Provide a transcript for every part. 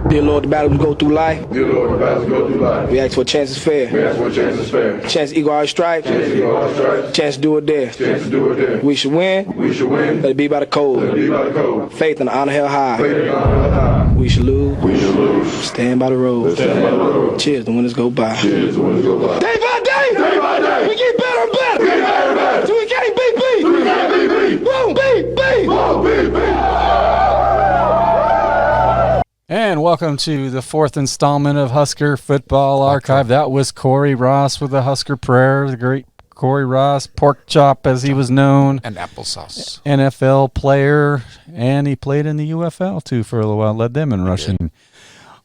Dear Lord, the battles we go through life. Dear Lord, the battles we go through life. We ask for a chance is fair. We ask for a chance is fair. Chance to equal our stripes. Chance to equal our stripes. Chance to do it there. Chance to do it there. We should win. We should win. Let it be by the code. Let it be by the code. Faith and honor held high. Faith and honor held high. We should lose. We should lose. Stand by the road. Stand by the road. Cheers, the winners go by. Cheers, the winners go by. Day by day. Day by day. We get better and better. We get better and better. So we can't beat beat. We can't beat beat. Won't beat beat. Won't beat beat. And welcome to the fourth installment of Husker Football Archive. That was Corey Ross with the Husker Prayer, the great Corey Ross, pork chop as he was known. And applesauce. NFL player, and he played in the UFL too for a little while, led them in rushing.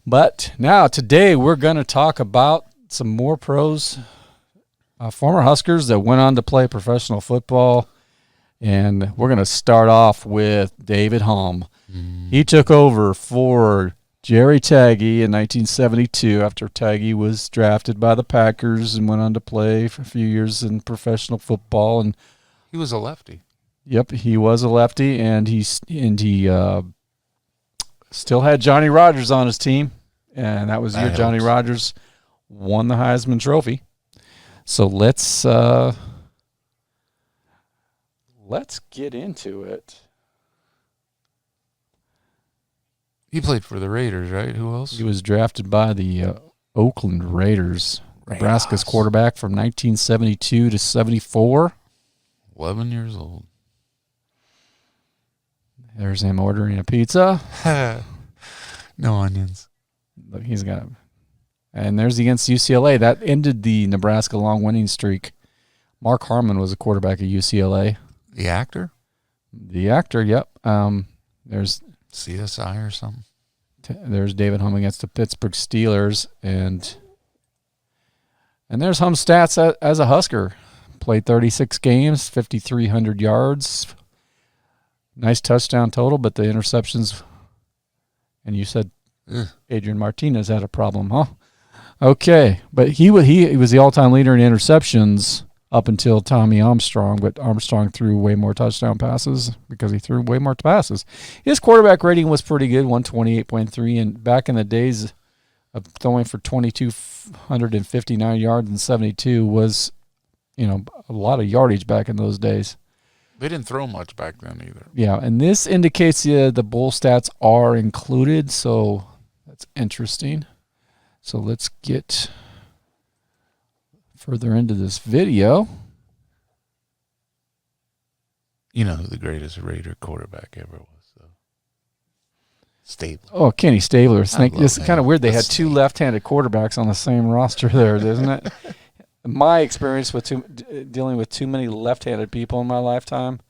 But now today we're going to talk about some more pros, former Huskers that went on to play professional football. And we're going to start off with David Humm. He took over for Jerry Tagge in 1972 after Tagge was drafted by the Packers and went on to play for a few years in professional football. And he was a lefty. Yep, he was a lefty, and he still had Johnny Rodgers on his team, and that was the year Johnny Rodgers won the Heisman Trophy. So let's get into it. He played for the Raiders, right? Who else? He was drafted by the Oakland Raiders. Nebraska's quarterback from 1972 to 74. 11 years old. There's him ordering a pizza. No onions. Look, he's got him. And there's against UCLA. That ended the Nebraska long winning streak. Mark Harmon was a quarterback at UCLA. The actor? The actor, yep. There's CSI or something. There's David Humm against the Pittsburgh Steelers, and there's Humm's stats as a Husker. Played 36 games, 5,300 yards. Nice touchdown total, but the interceptions. And you said Adrian Martinez had a problem, huh? Okay, but he was the all-time leader in interceptions up until Tommy Armstrong, but Armstrong threw way more touchdown passes because he threw way more passes. His quarterback rating was pretty good, 128.3, and back in the days of throwing for 2,259 yards and 72 was, a lot of yardage back in those days. They didn't throw much back then either. Yeah, and this indicates the bowl stats are included, so that's interesting. So let's get further into this video. You know who the greatest Raider quarterback ever was, though? Stabler. Oh, Kenny Stabler. It's kind of weird. They had two snake. left-handed quarters on the same roster there, isn't it? My experience with dealing with too many left-handed people in my lifetime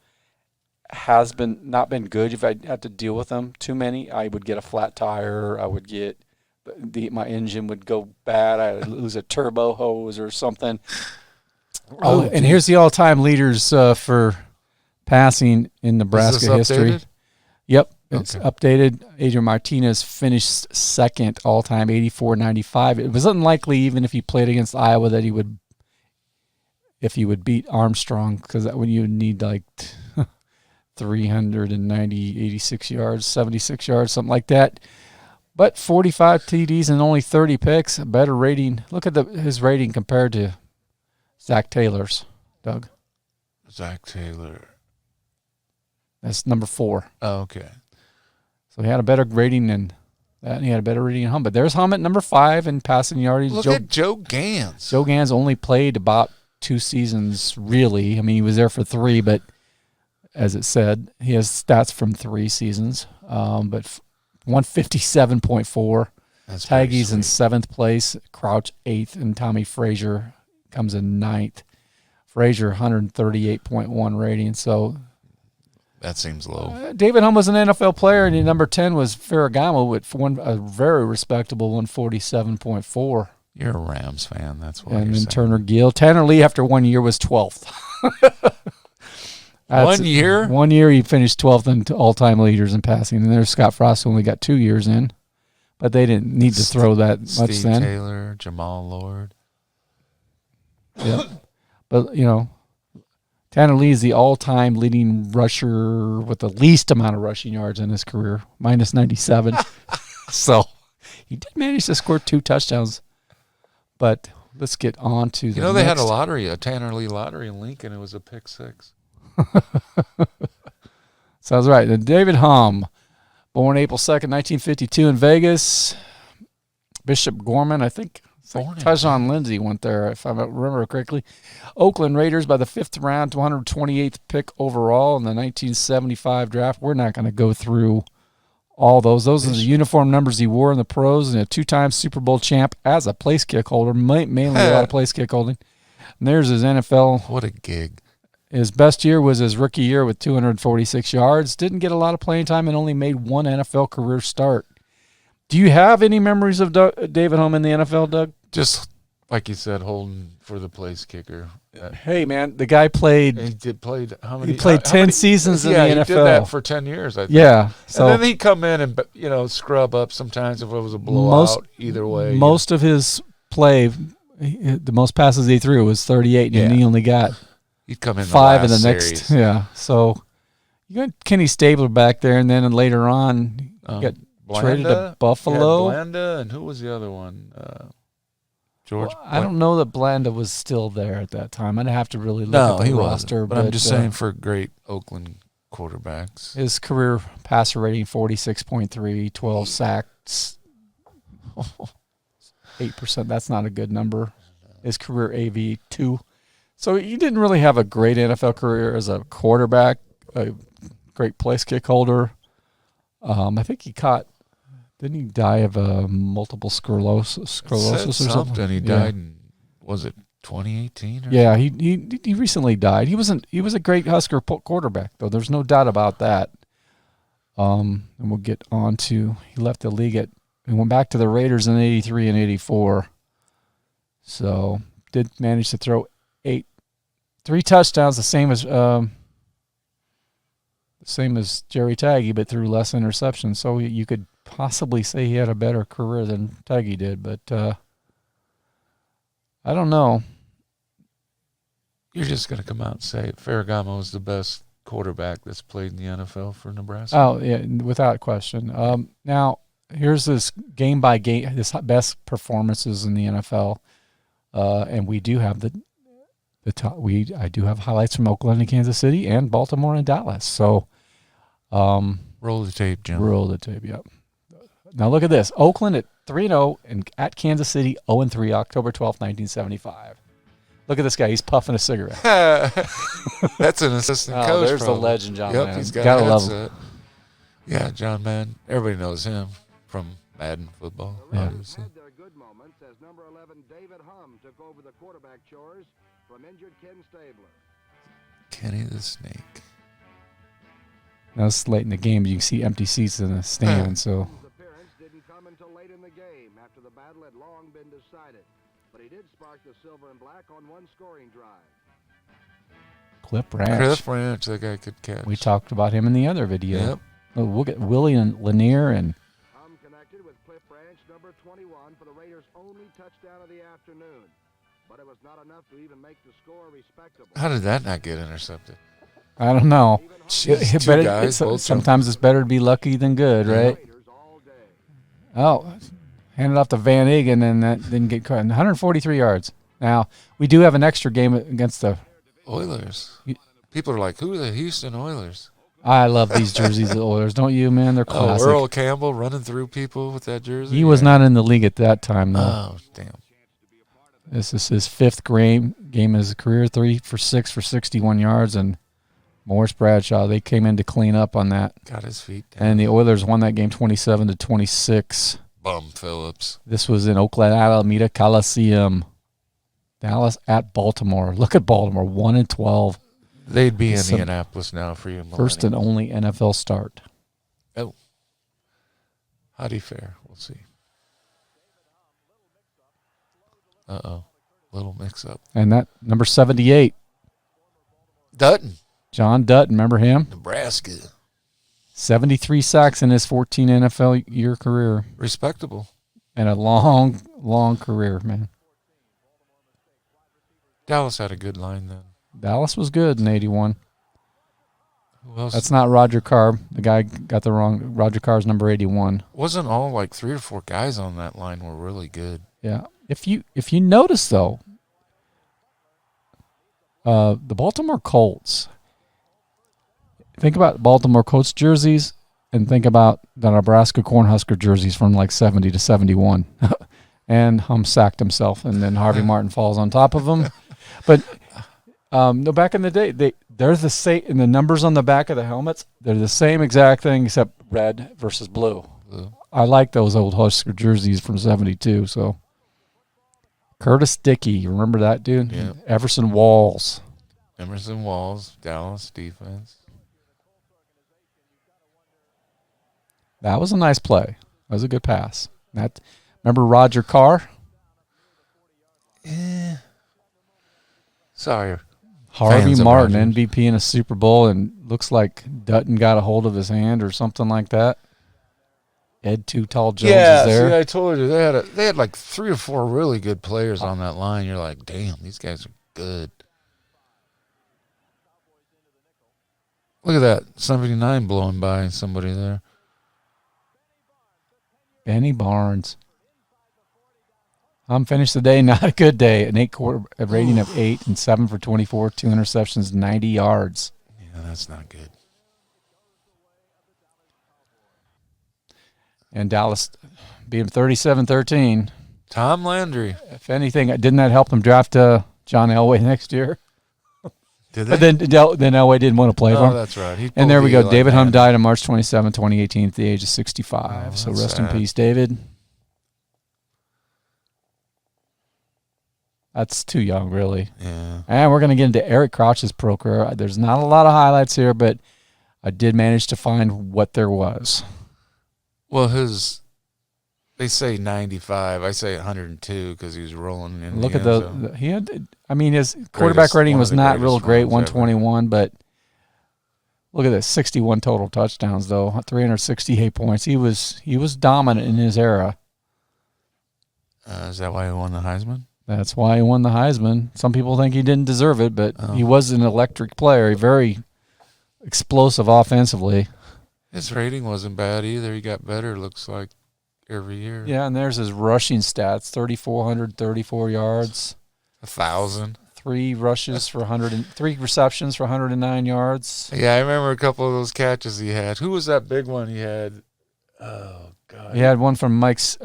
has not been good. If I had to deal with them too many, I would get a flat tire. I would get my engine would go bad. I'd lose a turbo hose or something. Oh, and here's the all-time leaders for passing in Nebraska history. Yep, it's updated. Adrian Martinez finished second all-time, 84-95. It was unlikely, even if he played against Iowa, that he would beat Armstrong, because when you need like 86 yards, 76 yards, something like that. But 45 TDs and only 30 picks, a better rating. Look at his rating compared to Zach Taylor's, Doug. Zach Taylor. That's number 4. Oh, okay. So he had a better rating than that, and he had a better rating than Humm. But there's Humm at number 5 in passing yardage. Look at Joe Gans. Joe Gans only played about 2 seasons, really. I mean, he was there for 3, but as it said, he has stats from 3 seasons. But 157.4. Tagge's in 7th place. Crouch 8th, and Tommy Frazier comes in 9th. Frazier 138.1 rating. So that seems low. David Humm was an NFL player, and number 10 was Ferragamo with a very respectable 147.4. You're a Rams fan, that's why. And then Turner Gill. Tanner Lee, after 1 year, was 12th. 1 year? 1 year he finished 12th in all-time leaders in passing. And there's Scott Frost, who only got 2 years in. But they didn't need to throw that much Steve then. Taylor, Jamal Lord. Yep. But, Tanner Lee is the all-time leading rusher with the least amount of rushing yards in his career, minus 97. So He did manage to score 2 touchdowns. But let's get on to the they had next. a Tanner Lee lottery in Lincoln. It was a pick 6. Sounds right. Then David Humm, born April 2nd, 1952 in Vegas. Bishop Gorman, I think. Tajon Lindsay went there, if I remember correctly. Oakland Raiders by the 5th round, 228th pick overall in the 1975 draft. We're not going to go through all those. Those are the uniform numbers he wore in the pros, and a 2-time Super Bowl champ as a place kick holder, mainly a lot of place kick holding. And there's his NFL. What a gig. His best year was his rookie year with 246 yards. Didn't get a lot of playing time and only made 1 NFL career start. Do you have any memories of David Humm in the NFL, Doug? Just like you said, holding for the place kicker. Hey, man, the guy played. He played how many? He played 10 seasons in the NFL. Yeah, he did that for 10 years, I think. Yeah. So and then he'd come in and, scrub up sometimes if it was a blowout, either way. Most of his play, the most passes he threw was 38, and he only got he'd come in 5 in the series. next. Yeah. So you got Kenny Stabler back there, and then later on, you got traded to Buffalo. Blanda, and who was the other one? George. Well, I don't know that Blanda was still there at that time. I'd have to really look at the roster. But I'm just saying for great Oakland quarterbacks. His career passer rating, 46.3, 12 sacks, 8%. That's not a good number. His career AV, 2. So he didn't really have a great NFL career as a quarterback, a great place kick holder. I think he didn't he die of multiple sclerosis or something? He died in, was it 2018? Yeah, he recently died. He was a great Husker quarterback, though. There's no doubt about that. And we'll get on to, he left the league and went back to the Raiders in 83 and 84. So did manage to throw 3 touchdowns, the same as Jerry Taggy, but threw less interceptions. So you could possibly say he had a better career than Taggy did, but I don't know. You're just going to come out and say Ferragamo is the best quarterback that's played in the NFL for Nebraska? Oh, yeah, without question. Now, here's this game by game, his best performances in the NFL, and we do have the top. I do have highlights from Oakland and Kansas City and Baltimore and Dallas. So, roll the tape, Jim. Roll the tape. Yep. Now look at this: Oakland at 3-0 and at Kansas City 0-3, October 12th, 1975. Look at this guy; he's puffing a cigarette. That's an assistant coach. There's the legend, John. Yep, Madden. he's got Gotta a love headset. him. Yeah, John Madden. Everybody knows him from Madden football. Yeah. Obviously. Had their good moments as number 11 David Humm took over the quarterback chores from injured Ken Stabler. Kenny the Snake. Now it's late in the game, but you can see empty seats in the stand. So His appearance didn't come until late in the game after the battle had long been decided, but he did spark the silver and black on one scoring drive. Cliff Branch. Cliff Branch, that guy could catch. We talked about him in the other video. Yep. Oh, we'll get Willie and Lanier and Humm connected with Cliff Branch, number 21, for the Raiders' only touchdown of the afternoon. But it was not enough to even make the score respectable. How did that not get intercepted? I don't know. Jeez, But two guys, both sometimes it's better to be lucky than good, right? Raiders all day. Oh, handed off to Van Egan, and that didn't get caught. 143 yards. Now, we do have an extra game against the Oilers. People are like, who are the Houston Oilers? I love these jerseys of the Oilers, don't you, man? They're classic. Earl Campbell running through people with that jersey. He was not in the league at that time, though. Oh, damn. This is his 5th game of his career, 3 for 6 for 61 yards, and Morris Bradshaw, they came in to clean up on that. Got his feet down. And the Oilers won that game 27-26. Bum Phillips. This was in Oakland, Alameda Coliseum. Dallas at Baltimore. Look at Baltimore, 1-12. They'd be in Indianapolis now for you. First and only NFL start. Oh. How'd he fare? We'll see. Uh-oh. Little mix-up. And that number 78, Dutton. John Dutton, remember him? Nebraska. 73 sacks in his 14 NFL year career. Respectable. And a long, long career, man. Dallas had a good line then. Dallas was good in 81. Who else? That's not Roger Carr. The guy got the wrong. Roger Carr's number 81. Wasn't all like 3 or 4 guys on that line were really good. Yeah. If you notice though, the Baltimore Colts. Think about Baltimore Colts jerseys and think about the Nebraska Cornhusker jerseys from like 70 to 71. And Humm sacked himself, and then Harvey Martin falls on top of him. But no, back in the day, they're the same. And the numbers on the back of the helmets, they're the same exact thing except red versus blue. I like those old Husker jerseys from 72. So Curtis Dickey, remember that dude? Yeah. Everson Walls, Dallas defense. that was a nice play. That was a good pass. Remember Roger Carr? Sorry. Harvey Fans of Martin, Rodgers. MVP in a Super Bowl, and looks like Dutton got a hold of his hand or something like that. Ed Too Tall Jones is there. See, I told you they had like 3 or 4 really good players on that line. You're like, damn, these guys are good. Look at that 79 blowing by somebody there. Benny Barnes. Finished the day, not a good day. A rating of 8 and 7 for 24, 2 interceptions, 90 yards. Yeah, that's not good. And Dallas beat him 37-13. Tom Landry. If anything, didn't that help them draft John Elway next year? Did they? But then Elway didn't want to play for him. that's right. He And there we pulled go. the David Humm Eli died on March 27, 2018 at the age of 65. Oh, So that's rest in sad. peace, David. That's too young, really. Yeah. And we're going to get into Eric Crouch's pro career. There's not a lot of highlights here, but I did manage to find what there was. Well, they say 95. I say 102 because he was rolling in. Look the at end zone. he had. I mean, his quarterback rating one of was the not real greatest great, runs ever. 121, but look at this, 61 total touchdowns though, 368 points. He was dominant in his era. Is that why he won the Heisman? That's why he won the Heisman. Some people think he didn't deserve it, but Oh. he was an electric player, very explosive offensively. His rating wasn't bad either. He got better, looks like, every year. Yeah, and there's his rushing stats, 3,434 yards, 1,000. 3 rushes for 3 receptions for 109 yards. Yeah, I remember a couple of those catches he had. Who was that big one he had? Oh, God. He had one from Mike Stunts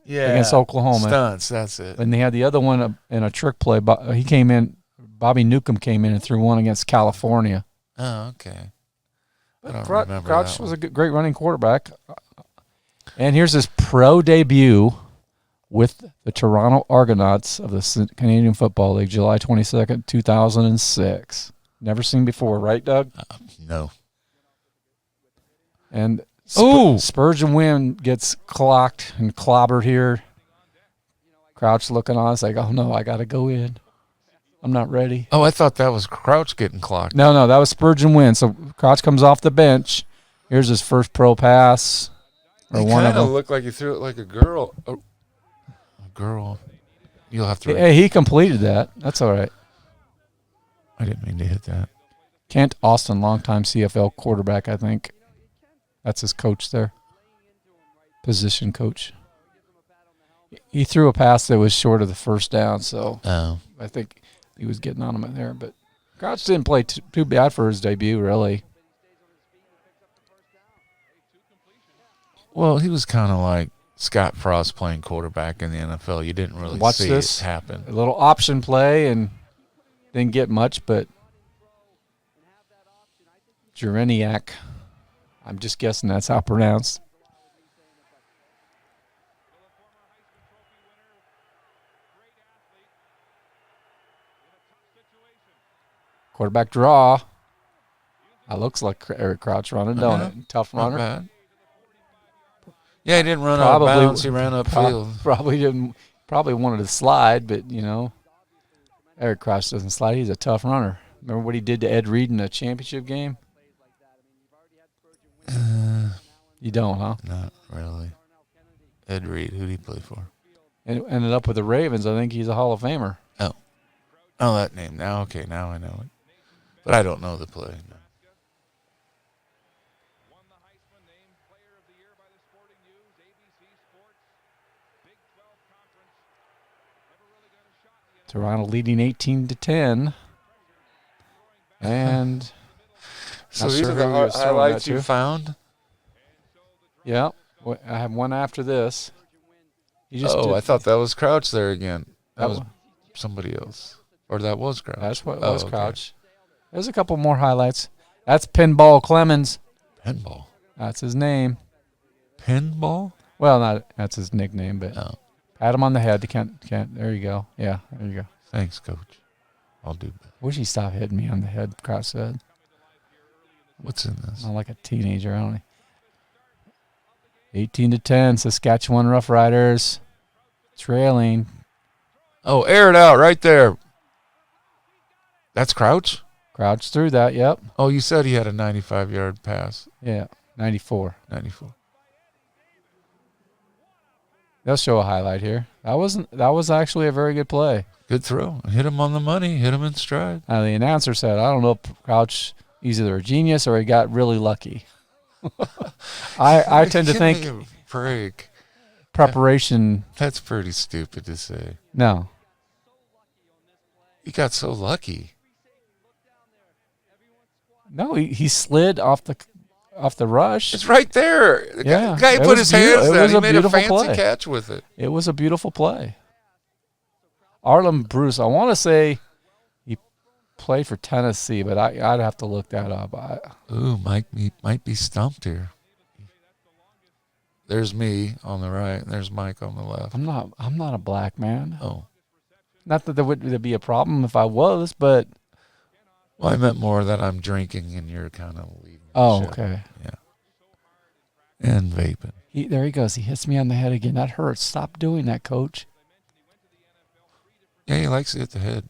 Yeah. against Oklahoma. Stunts, that's it. And they had the other one in a trick play. He came in, Bobby Newcomb came in and threw one against California. Oh, okay. I don't Crouch remember that was one. a great running quarterback. And here's his pro debut with the Toronto Argonauts of the Canadian Football League, July 22nd, 2006. Never seen before, right, Doug? No. And Ooh. Spurgeon Wynn gets clocked and clobbered here. Crouch looking on, it's like, oh no, I got to go in. I'm not ready. Oh, I thought that was Crouch getting clocked. No, that was Spurgeon Wynn. So Crouch comes off the bench. Here's his first pro pass. Or It one of kind of them. looked like he threw it like a girl. Oh, a girl. You'll have to. Hey, he completed that. That's all right. I didn't mean to hit that. Kent Austin, longtime CFL quarterback, I think. That's his coach there. Position coach. He threw a pass that was short of the first down, so Oh. I think he was getting on him there. But Crouch didn't play too bad for his debut, really. Well, he was kind of like Scott Frost playing quarterback in the NFL. You didn't really Watch see this. it happen. A little option play and didn't get much, but Jereniak, I'm just guessing that's how pronounced. Quarterback draw. That looks like Eric Crouch running, don't it? Tough Not runner. bad. Yeah, he didn't run out of bounds. He ran upfield. Probably wanted to slide, but, Eric Crouch doesn't slide. He's a tough runner. Remember what he did to Ed Reed in the championship game? You don't, huh? Not really. Ed Reed, who did he play for? And ended up with the Ravens. I think he's a Hall of Famer. Oh, that name. Now, okay, now I know it. But I don't know the play. No. Toronto leading 18-10. And So not these sure are who the he was throwing highlights that you to. found? Yeah. I have one after this. You just Oh, did- I thought that was Crouch there again. That That was one. somebody else. Or that was Crouch. That's what Oh, was okay. Crouch. There's a couple more highlights. That's Pinball Clemens. Pinball. That's his name. Pinball? Well, that's his nickname, but Oh, pat him on the head. Can't. There you go. Yeah, there you go. thanks, Coach. I'll do better. Wish he stopped hitting me on the head, Crouch said. What's in this? I'm like a teenager, I don't know. 18-10, Saskatchewan Roughriders trailing. Oh, air it out right there. That's Crouch? Crouch through that, yep. Oh, you said he had a 95-yard pass. Yeah, 94. 94. They'll show a highlight here. That was actually a very good play. Good throw. Hit him on the money. Hit him in stride. The announcer said, I don't know if Crouch, he's either a genius or he got really lucky. I tend to Give me think a break. preparation, That's pretty stupid to say. no. He got so lucky. No, he slid off the rush. It's right there. The Yeah, guy it put was his beautiful. hands It down. was He a made a beautiful fancy play. catch with it. It was a beautiful play. Arlen Bruce, I want to say he played for Tennessee, but I'd have to look that up. Ooh, Mike might be stumped here. There's me on the right, and there's Mike on the left. I'm not a black man. Oh. Not that there would be a problem if I was, but Well, I meant more that I'm drinking and you're kind of leaving. oh, okay. Yeah. And vaping. There he goes. He hits me on the head again. That hurts. Stop doing that, Coach. Yeah, he likes to hit the head.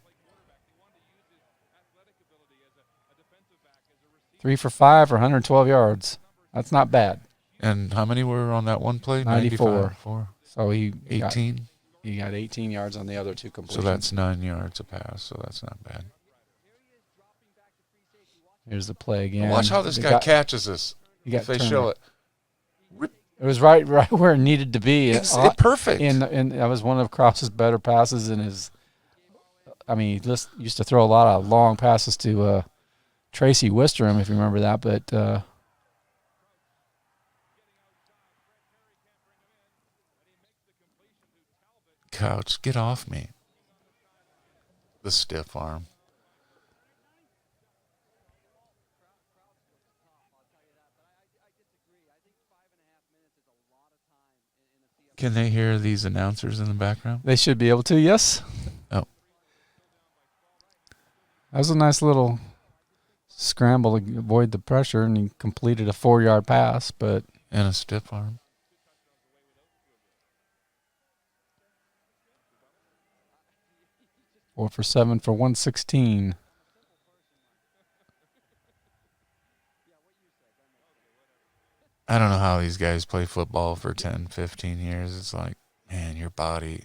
3 for 5 for 112 yards. That's not bad. And how many were on that one play? 94. 95? 4. So he 18. He got 18 yards on the other two So completions. that's 9 yards a pass, so that's not bad. Here's the play again. Watch how this guy catches this. He got If they turned. show it. It was right where it needed to be. It's perfect. And that was one of Krause's better passes in his. I mean, he used to throw a lot of long passes to Tracy Wisterham, if you remember that. But Couch, get off me. The stiff arm. Can they hear these announcers in the background? they should be able to, yes. Oh. That was a nice little scramble to avoid the pressure, and he completed a 4-yard pass. But And a stiff arm. Four for 7 for 116. I don't know how these guys play football for 10, 15 years. It's like, man, your body,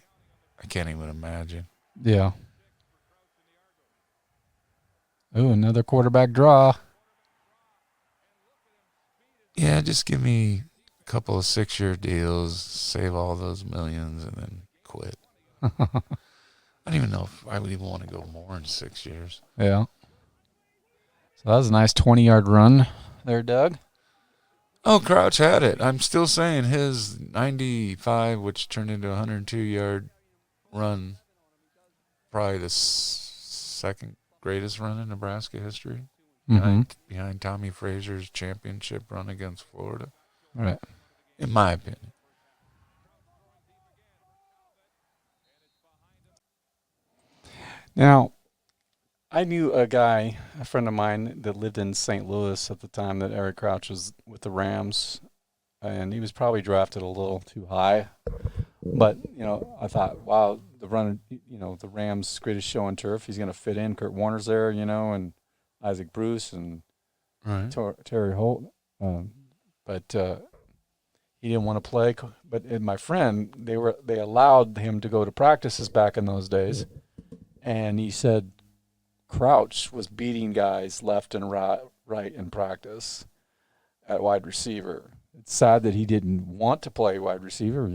I can't even imagine. Yeah. Ooh, another quarterback draw. Yeah, just give me a couple of 6-year deals, save all those millions, and then quit. I don't even know if I would even want to go more than 6 years. Yeah. So that was a nice 20-yard run there, Doug. Oh, Crouch had it. I'm still saying his 95, which turned into a 102-yard run, probably the second greatest run in Nebraska history, behind Tommy Frazier's championship run against Florida. Right. In my opinion. Now, I knew a guy, a friend of mine, that lived in St. Louis at the time that Eric Crouch was with the Rams, and he was probably drafted a little too high. But, I thought, wow, the Rams' greatest show on turf, he's going to fit in. Kurt Warner's there, and Isaac Bruce and Terry Holt. But he didn't want to play. But my friend, they allowed him to go to practices back in those days. And he said Crouch was beating guys left and right in practice at wide receiver. It's sad that he didn't want to play wide receiver,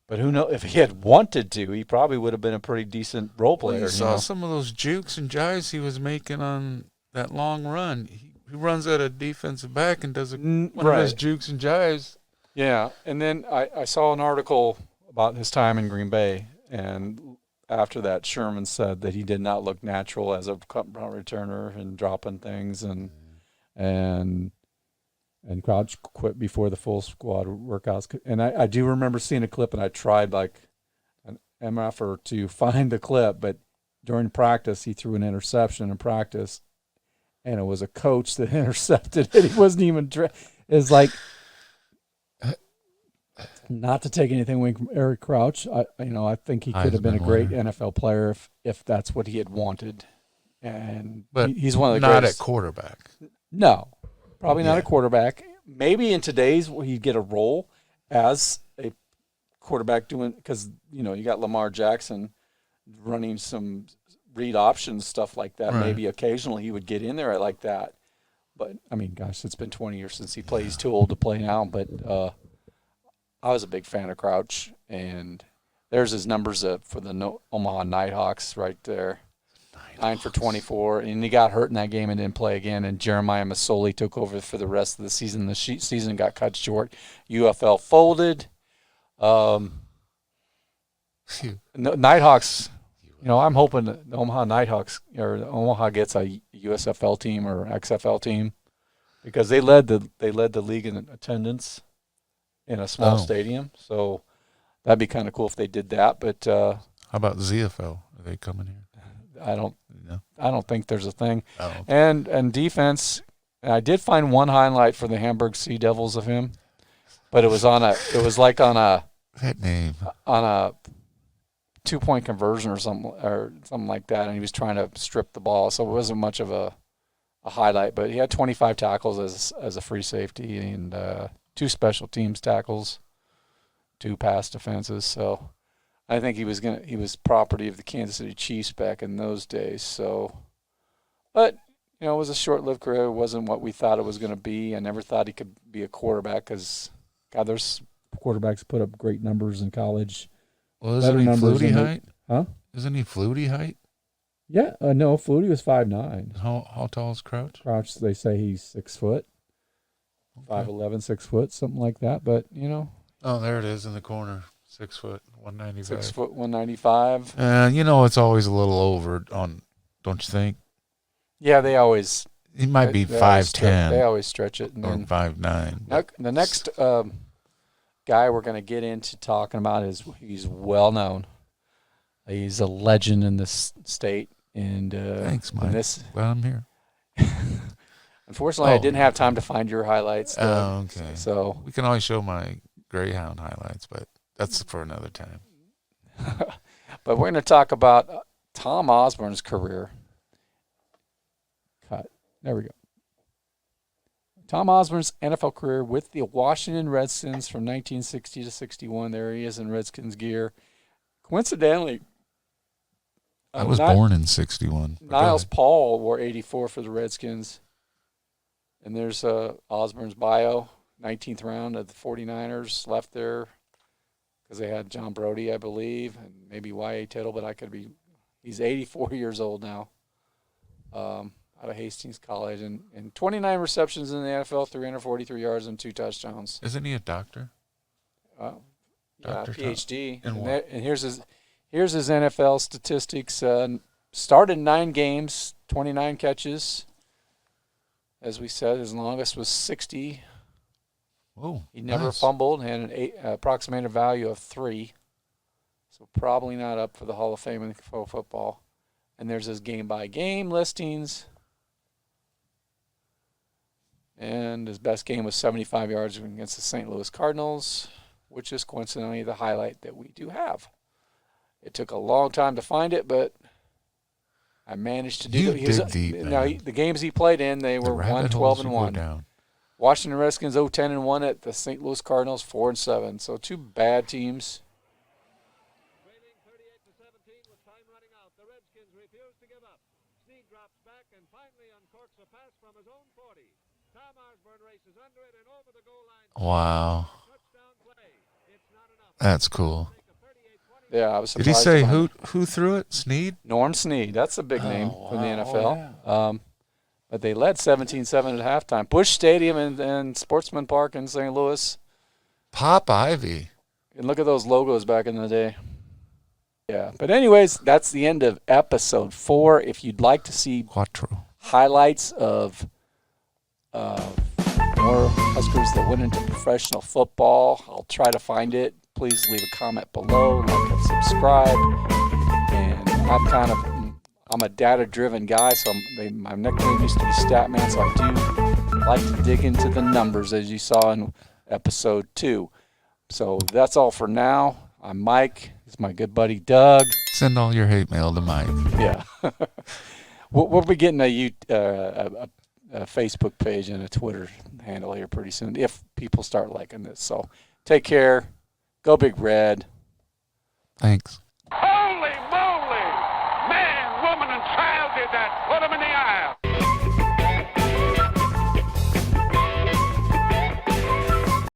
but who knows? If he had wanted to, he probably would have been a pretty decent role player. You saw some of those jukes and jives he was making on that long run. He runs at a defensive back and does one of those jukes and jives. Yeah, and then I saw an article about his time in Green Bay, and after that, Sherman said that he did not look natural as a punt returner and dropping things, and Crouch quit before the full squad workouts. And I do remember seeing a clip, and I tried like an MFer to find the clip, but during practice, he threw an interception in practice, and it was a coach that intercepted it. He wasn't even it's like, not to take anything away from Eric Crouch, I think he could have been a great NFL player if that's what he had wanted. But he's one of the greatest. Not at quarterback. No, probably not a quarterback. Maybe in today's he'd get a role as a quarterback because you got Lamar Jackson running some read options stuff like that. Right. Maybe occasionally he would get in there like that. But I mean, gosh, it's been 20 years since he played. He's too old to play now. But I was a big fan of Crouch, and there's his numbers for the Omaha Nighthawks right there. 9 for 24, and he got hurt in that game and didn't play again. And Jeremiah Masoli took over for the rest of the season. The season got cut short. UFL folded. Nighthawks. I'm hoping the Omaha Nighthawks or Omaha gets a USFL team or XFL team because they led the league in attendance in a small stadium. So that'd be kind of cool if they did that. But how about ZFL? Are they coming here? I don't think there's a thing. Oh. And defense, I did find one highlight for the Hamburg Sea Devils of him, but it was that name on a 2-point conversion or something like that, and he was trying to strip the ball, so it wasn't much of a highlight. But he had 25 tackles as a free safety and 2 special teams tackles, 2 pass defenses. So I think he was property of the Kansas City Chiefs back in those days. So, but it was a short-lived career. It wasn't what we thought it was going to be. I never thought he could be a quarterback because, God, there's quarterbacks put up great numbers in college. Well, isn't he Flutie height? Huh? Isn't he Flutie height? Yeah, no, Flutie was 5'9". How tall is Crouch? Crouch, they say he's 6 foot, 5'11", 6 foot, something like that. But Oh, there it is in the corner. 6 foot, 195. 6 foot, 195. It's always a little over on, don't you think? Yeah, they always. He might be 5'10". They always stretch it. And or 5'9". The next guy we're going to get into talking about he's well known. He's a legend in this state. And thanks, Mike. Well, I'm here. Unfortunately, I didn't have time to find your highlights. Okay. So we can always show my Greyhound highlights, but that's for another time. But we're going to talk about Tom Osborne's career. Cut. There we go. Tom Osborne's NFL career with the Washington Redskins from 1960 to 61. There he is in Redskins gear. Coincidentally, I was born in 61. Niles Paul wore 84 for the Redskins. And there's Osborne's bio, 19th round of the 49ers, left there because they had John Brody, I believe, and maybe Y.A. Tittle, but he's 84 years old now, out of Hastings College. And 29 receptions in the NFL, 343 yards and 2 touchdowns. Isn't he a doctor? Yeah, Dr. PhD. And here's his NFL statistics. Started 9 games, 29 catches. As we said, his longest was 60. Oh, he never fumbled, had an approximated value of 3. So probably not up for the Hall of Fame in pro football. And there's his game-by-game listings. And his best game was 75 yards against the St. Louis Cardinals, which is coincidentally the highlight that we do have. It took a long time to find it, but I managed to do it. You dig deep, man. The games he played in, they were 1-12-1. Washington Redskins 0-10-1 at the St. Louis Cardinals 4-7. So 2 bad teams. Time running out. The Redskins refuse to give up. Snead drops back and finally uncorks a pass from his own 40. Tom Osborne races under it and over the goal line. Wow. Touchdown play. It's not enough. That's cool. Yeah, I was Did surprised. he say about who threw it? Snead? Norm Snead. That's a big name from the wow. NFL. Oh, But they led 17-7 at halftime. Busch Stadium and Sportsman Park in St. Louis. Pop Ivy. And look at those logos back in the day. Yeah. But anyways, that's the end of episode 4. If you'd like to see Quattro. highlights of more Huskers that went into professional football, I'll try to find it. Please leave a comment below, like and subscribe. And I'm a data-driven guy, so my nickname used to be Statman, so I do like to dig into the numbers, as you saw in episode 2. So that's all for now. I'm Mike. It's my good buddy Doug. Send all your hate mail to Mike. Yeah. We'll be getting a Facebook page and a Twitter handle here pretty soon if people start liking this. So take care. Go Big Red. Thanks. Holy moly! Man, woman, and child did that. Put 'em in the aisle.